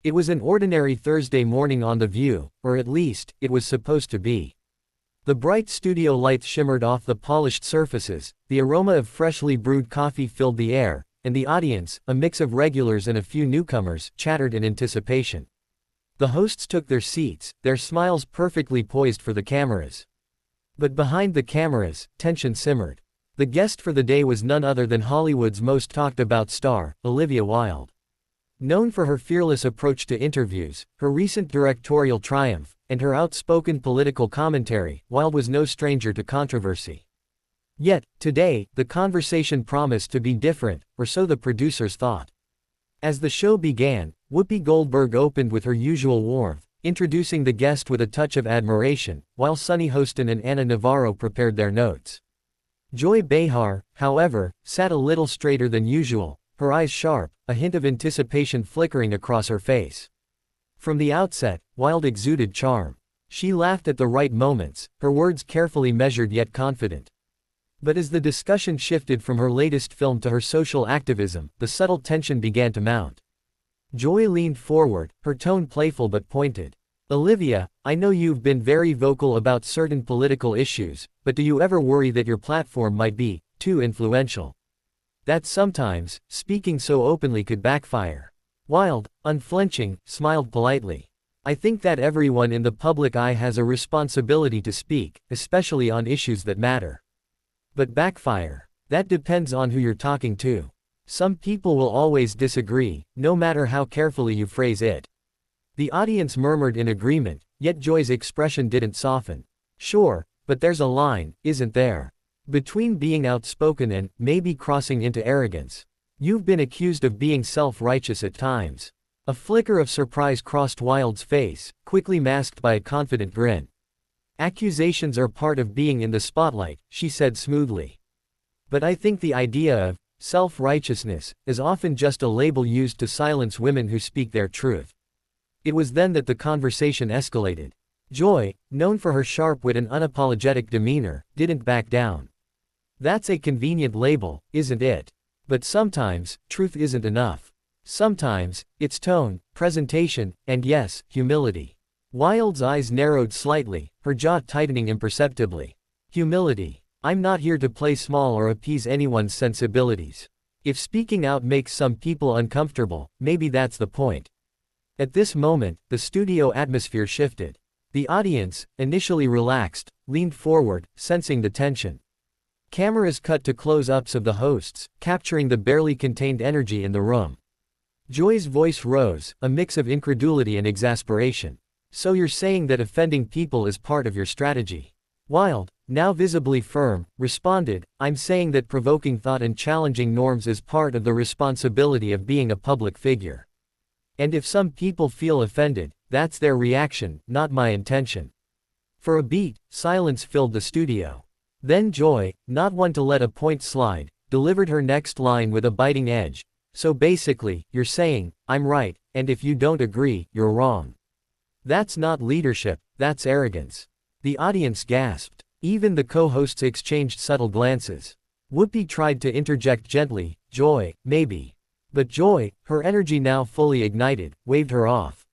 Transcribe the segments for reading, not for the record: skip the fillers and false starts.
It was an ordinary Thursday morning on The View, or at least, it was supposed to be. The bright studio lights shimmered off the polished surfaces, the aroma of freshly brewed coffee filled the air, and the audience, a mix of regulars and a few newcomers, chattered in anticipation. The hosts took their seats, their smiles perfectly poised for the cameras. But behind the cameras, tension simmered. The guest for the day was none other than Hollywood's most talked-about star, Olivia Wilde. Known for her fearless approach to interviews, her recent directorial triumph, and her outspoken political commentary, Wilde was no stranger to controversy. Yet, today, the conversation promised to be different, or so the producers thought. As the show began, Whoopi Goldberg opened with her usual warmth, introducing the guest with a touch of admiration, while Sunny Hostin and Ana Navarro prepared their notes. Joy Behar, however, sat a little straighter than usual, her eyes sharp, a hint of anticipation flickering across her face. From the outset, Wilde exuded charm. She laughed at the right moments, her words carefully measured yet confident. But as the discussion shifted from her latest film to her social activism, the subtle tension began to mount. Joy leaned forward, her tone playful but pointed. "Olivia, I know you've been very vocal about certain political issues, but do you ever worry that your platform might be too influential? That sometimes, speaking so openly could backfire." Wilde, unflinching, smiled politely. "I think that everyone in the public eye has a responsibility to speak, especially on issues that matter. But backfire? That depends on who you're talking to. Some people will always disagree, no matter how carefully you phrase it." The audience murmured in agreement, yet Joy's expression didn't soften. "Sure, but there's a line, isn't there? Between being outspoken and, maybe crossing into arrogance. You've been accused of being self-righteous at times." A flicker of surprise crossed Wilde's face, quickly masked by a confident grin. "Accusations are part of being in the spotlight," she said smoothly. "But I think the idea of self-righteousness is often just a label used to silence women who speak their truth." It was then that the conversation escalated. Joy, known for her sharp wit and unapologetic demeanor, didn't back down. "That's a convenient label, isn't it? But sometimes, truth isn't enough. Sometimes, it's tone, presentation, and yes, humility." Wilde's eyes narrowed slightly, her jaw tightening imperceptibly. "Humility. I'm not here to play small or appease anyone's sensibilities. If speaking out makes some people uncomfortable, maybe that's the point." At this moment, the studio atmosphere shifted. The audience, initially relaxed, leaned forward, sensing the tension. Cameras cut to close-ups of the hosts, capturing the barely contained energy in the room. Joy's voice rose, a mix of incredulity and exasperation. "So you're saying that offending people is part of your strategy?" Wilde, now visibly firm, responded, "I'm saying that provoking thought and challenging norms is part of the responsibility of being a public figure. And if some people feel offended, that's their reaction, not my intention." For a beat, silence filled the studio. Then Joy, not one to let a point slide, delivered her next line with a biting edge. "So basically, you're saying, I'm right, and if you don't agree, you're wrong. That's not leadership, that's arrogance." The audience gasped. Even the co-hosts exchanged subtle glances. Whoopi tried to interject gently, "Joy, maybe." But Joy, her energy now fully ignited, waved her off.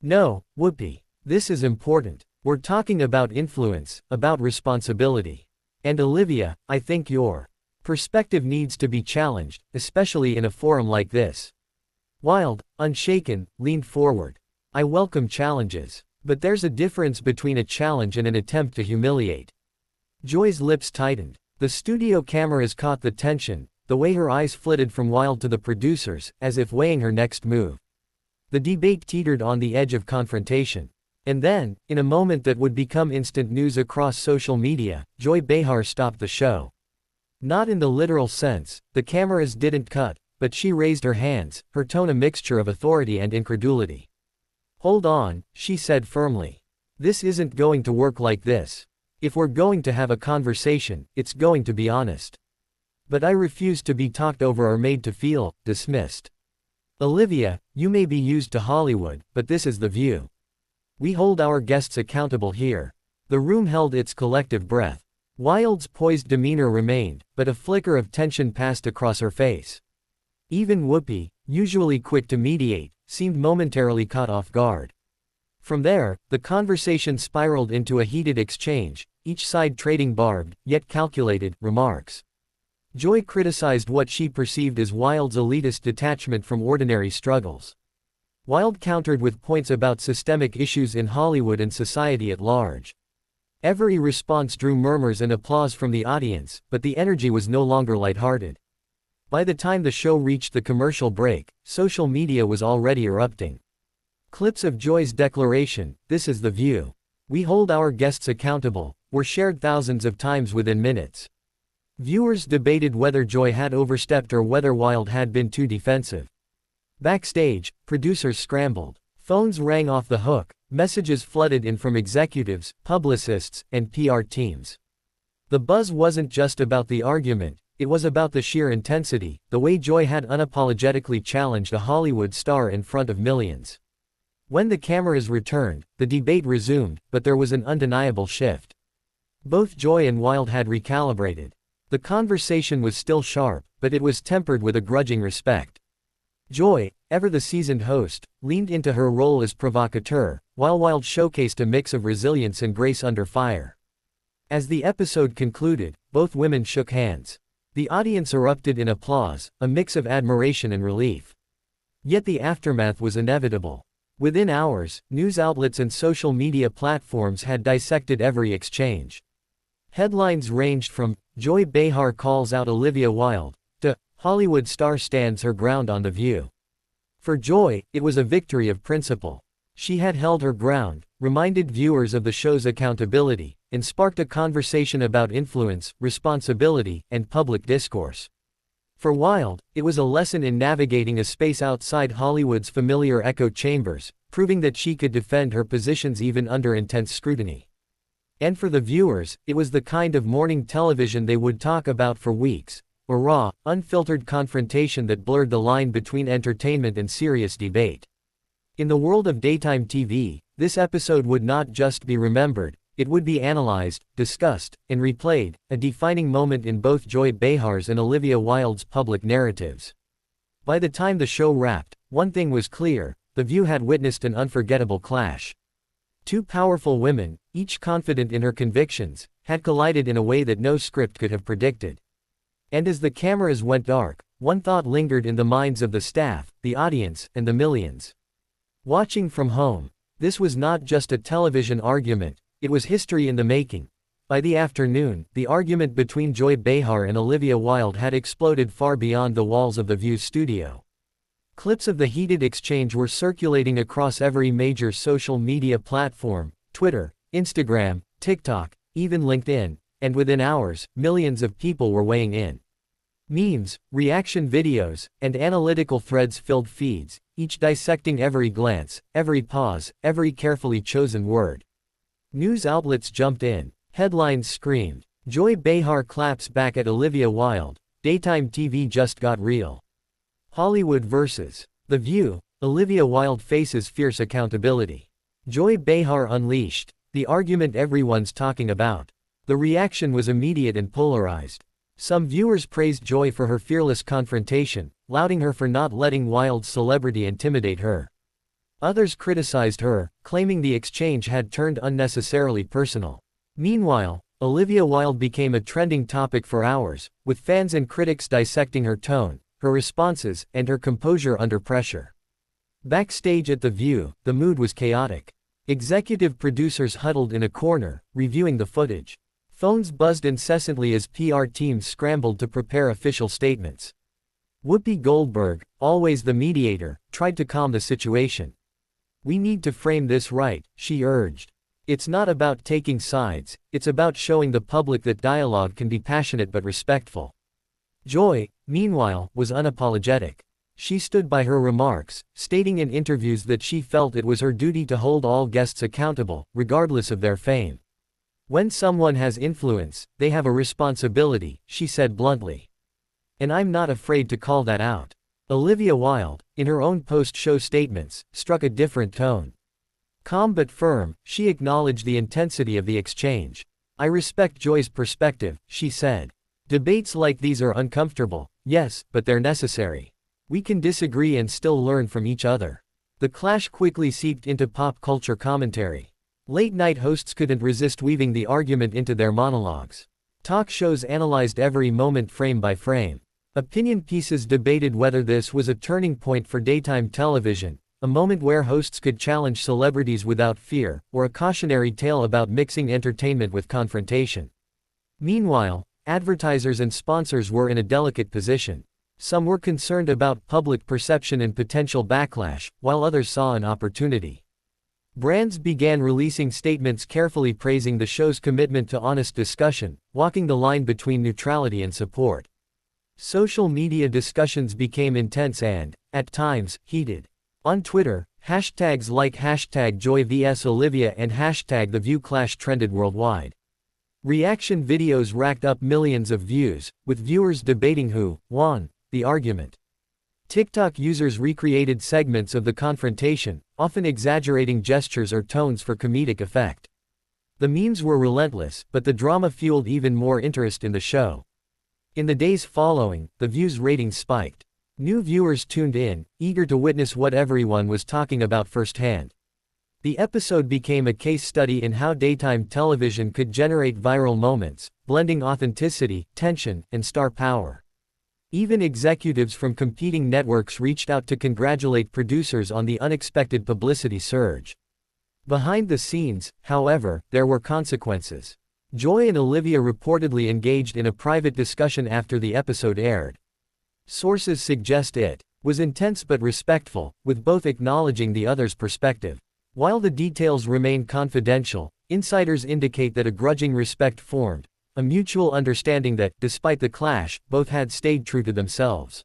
"No, Whoopi. This is important. We're talking about influence, about responsibility. And Olivia, I think your perspective needs to be challenged, especially in a forum like this." Wilde, unshaken, leaned forward. "I welcome challenges. But there's a difference between a challenge and an attempt to humiliate." Joy's lips tightened. The studio cameras caught the tension, the way her eyes flitted from Wilde to the producers, as if weighing her next move. The debate teetered on the edge of confrontation. And then, in a moment that would become instant news across social media, Joy Behar stopped the show. Not in the literal sense, the cameras didn't cut, but she raised her hands, her tone a mixture of authority and incredulity. "Hold on," she said firmly. "This isn't going to work like this. If we're going to have a conversation, it's going to be honest. But I refuse to be talked over or made to feel dismissed. Olivia, you may be used to Hollywood, but this is The View. We hold our guests accountable here." The room held its collective breath. Wilde's poised demeanor remained, but a flicker of tension passed across her face. Even Whoopi, usually quick to mediate, seemed momentarily caught off guard. From there, the conversation spiraled into a heated exchange, each side trading barbed, yet calculated, remarks. Joy criticized what she perceived as Wilde's elitist detachment from ordinary struggles. Wilde countered with points about systemic issues in Hollywood and society at large. Every response drew murmurs and applause from the audience, but the energy was no longer lighthearted. By the time the show reached the commercial break, social media was already erupting. Clips of Joy's declaration, "This is the view. We hold our guests accountable," were shared thousands of times within minutes. Viewers debated whether Joy had overstepped or whether Wilde had been too defensive. Backstage, producers scrambled. Phones rang off the hook, messages flooded in from executives, publicists, and PR teams. The buzz wasn't just about the argument, it was about the sheer intensity, the way Joy had unapologetically challenged a Hollywood star in front of millions. When the cameras returned, the debate resumed, but there was an undeniable shift. Both Joy and Wilde had recalibrated. The conversation was still sharp, but it was tempered with a grudging respect. Joy, ever the seasoned host, leaned into her role as provocateur, while Wilde showcased a mix of resilience and grace under fire. As the episode concluded, both women shook hands. The audience erupted in applause, a mix of admiration and relief. Yet the aftermath was inevitable. Within hours, news outlets and social media platforms had dissected every exchange. Headlines ranged from, "Joy Behar calls out Olivia Wilde," to, "Hollywood star stands her ground on The View." For Joy, it was a victory of principle. She had held her ground, reminded viewers of the show's accountability, and sparked a conversation about influence, responsibility, and public discourse. For Wilde, it was a lesson in navigating a space outside Hollywood's familiar echo chambers, proving that she could defend her positions even under intense scrutiny. And for the viewers, it was the kind of morning television they would talk about for weeks, a raw, unfiltered confrontation that blurred the line between entertainment and serious debate. In the world of daytime TV, this episode would not just be remembered, it would be analyzed, discussed, and replayed, a defining moment in both Joy Behar's and Olivia Wilde's public narratives. By the time the show wrapped, one thing was clear: The View had witnessed an unforgettable clash. Two powerful women, each confident in her convictions, had collided in a way that no script could have predicted. And as the cameras went dark, one thought lingered in the minds of the staff, the audience, and the millions. Watching from home, this was not just a television argument, it was history in the making. By the afternoon, the argument between Joy Behar and Olivia Wilde had exploded far beyond the walls of the View studio. Clips of the heated exchange were circulating across every major social media platform: Twitter, Instagram, TikTok, even LinkedIn, and within hours, millions of people were weighing in. Memes, reaction videos, and analytical threads filled feeds, each dissecting every glance, every pause, every carefully chosen word. News outlets jumped in. Headlines screamed, "Joy Behar claps back at Olivia Wilde, daytime TV just got real." Hollywood vs. The View, Olivia Wilde faces fierce accountability. Joy Behar unleashed, the argument everyone's talking about. The reaction was immediate and polarized. Some viewers praised Joy for her fearless confrontation, lauding her for not letting Wilde's celebrity intimidate her. Others criticized her, claiming the exchange had turned unnecessarily personal. Meanwhile, Olivia Wilde became a trending topic for hours, with fans and critics dissecting her tone, her responses, and her composure under pressure. Backstage at The View, the mood was chaotic. Executive producers huddled in a corner, reviewing the footage. Phones buzzed incessantly as PR teams scrambled to prepare official statements. Whoopi Goldberg, always the mediator, tried to calm the situation. "We need to frame this right," she urged. "It's not about taking sides, it's about showing the public that dialogue can be passionate but respectful." Joy, meanwhile, was unapologetic. She stood by her remarks, stating in interviews that she felt it was her duty to hold all guests accountable, regardless of their fame. "When someone has influence, they have a responsibility," she said bluntly. "And I'm not afraid to call that out." Olivia Wilde, in her own post-show statements, struck a different tone. Calm but firm, she acknowledged the intensity of the exchange. "I respect Joy's perspective," she said. "Debates like these are uncomfortable, yes, but they're necessary. We can disagree and still learn from each other." The clash quickly seeped into pop culture commentary. Late-night hosts couldn't resist weaving the argument into their monologues. Talk shows analyzed every moment frame by frame. Opinion pieces debated whether this was a turning point for daytime television, a moment where hosts could challenge celebrities without fear, or a cautionary tale about mixing entertainment with confrontation. Meanwhile, advertisers and sponsors were in a delicate position. Some were concerned about public perception and potential backlash, while others saw an opportunity. Brands began releasing statements carefully praising the show's commitment to honest discussion, walking the line between neutrality and support. Social media discussions became intense and, at times, heated. On Twitter, hashtags like #JoyvsOlivia and #TheViewClash trended worldwide. Reaction videos racked up millions of views, with viewers debating who won the argument. TikTok users recreated segments of the confrontation, often exaggerating gestures or tones for comedic effect. The memes were relentless, but the drama fueled even more interest in the show. In the days following, the views ratings spiked. New viewers tuned in, eager to witness what everyone was talking about firsthand. The episode became a case study in how daytime television could generate viral moments, blending authenticity, tension, and star power. Even executives from competing networks reached out to congratulate producers on the unexpected publicity surge. Behind the scenes, however, there were consequences. Joy and Olivia reportedly engaged in a private discussion after the episode aired. Sources suggest it was intense but respectful, with both acknowledging the other's perspective. While the details remain confidential, insiders indicate that a grudging respect formed, a mutual understanding that, despite the clash, both had stayed true to themselves.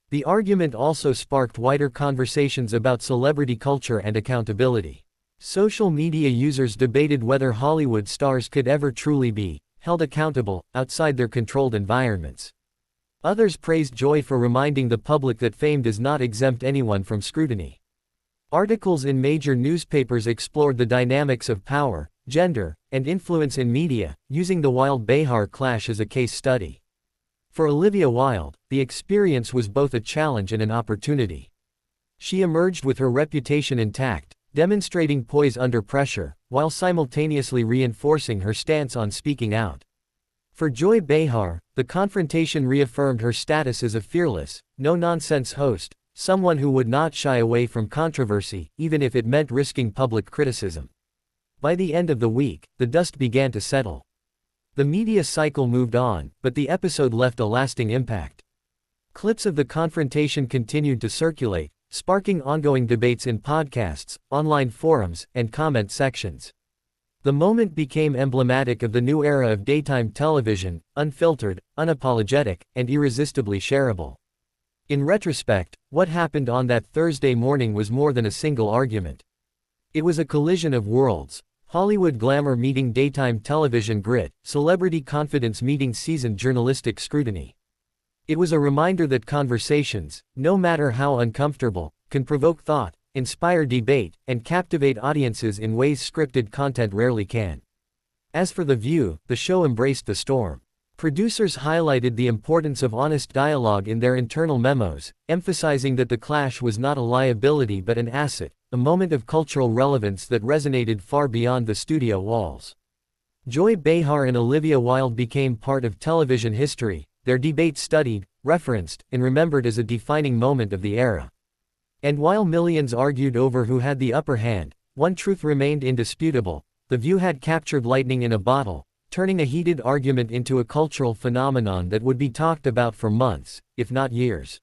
The argument also sparked wider conversations about celebrity culture and accountability. Social media users debated whether Hollywood stars could ever truly be held accountable outside their controlled environments. Others praised Joy for reminding the public that fame does not exempt anyone from scrutiny. Articles in major newspapers explored the dynamics of power, gender, and influence in media, using the Wilde-Behar clash as a case study. For Olivia Wilde, the experience was both a challenge and an opportunity. She emerged with her reputation intact, demonstrating poise under pressure, while simultaneously reinforcing her stance on speaking out. For Joy Behar, the confrontation reaffirmed her status as a fearless, no-nonsense host, someone who would not shy away from controversy, even if it meant risking public criticism. By the end of the week, the dust began to settle. The media cycle moved on, but the episode left a lasting impact. Clips of the confrontation continued to circulate, sparking ongoing debates in podcasts, online forums, and comment sections. The moment became emblematic of the new era of daytime television, unfiltered, unapologetic, and irresistibly shareable. In retrospect, what happened on that Thursday morning was more than a single argument. It was a collision of worlds: Hollywood glamour meeting daytime television grit, celebrity confidence meeting seasoned journalistic scrutiny. It was a reminder that conversations, no matter how uncomfortable, can provoke thought, inspire debate, and captivate audiences in ways scripted content rarely can. As for The View, the show embraced the storm. Producers highlighted the importance of honest dialogue in their internal memos, emphasizing that the clash was not a liability but an asset, a moment of cultural relevance that resonated far beyond the studio walls. Joy Behar and Olivia Wilde became part of television history, their debate studied, referenced, and remembered as a defining moment of the era. And while millions argued over who had the upper hand, one truth remained indisputable: The View had captured lightning in a bottle, turning a heated argument into a cultural phenomenon that would be talked about for months, if not years.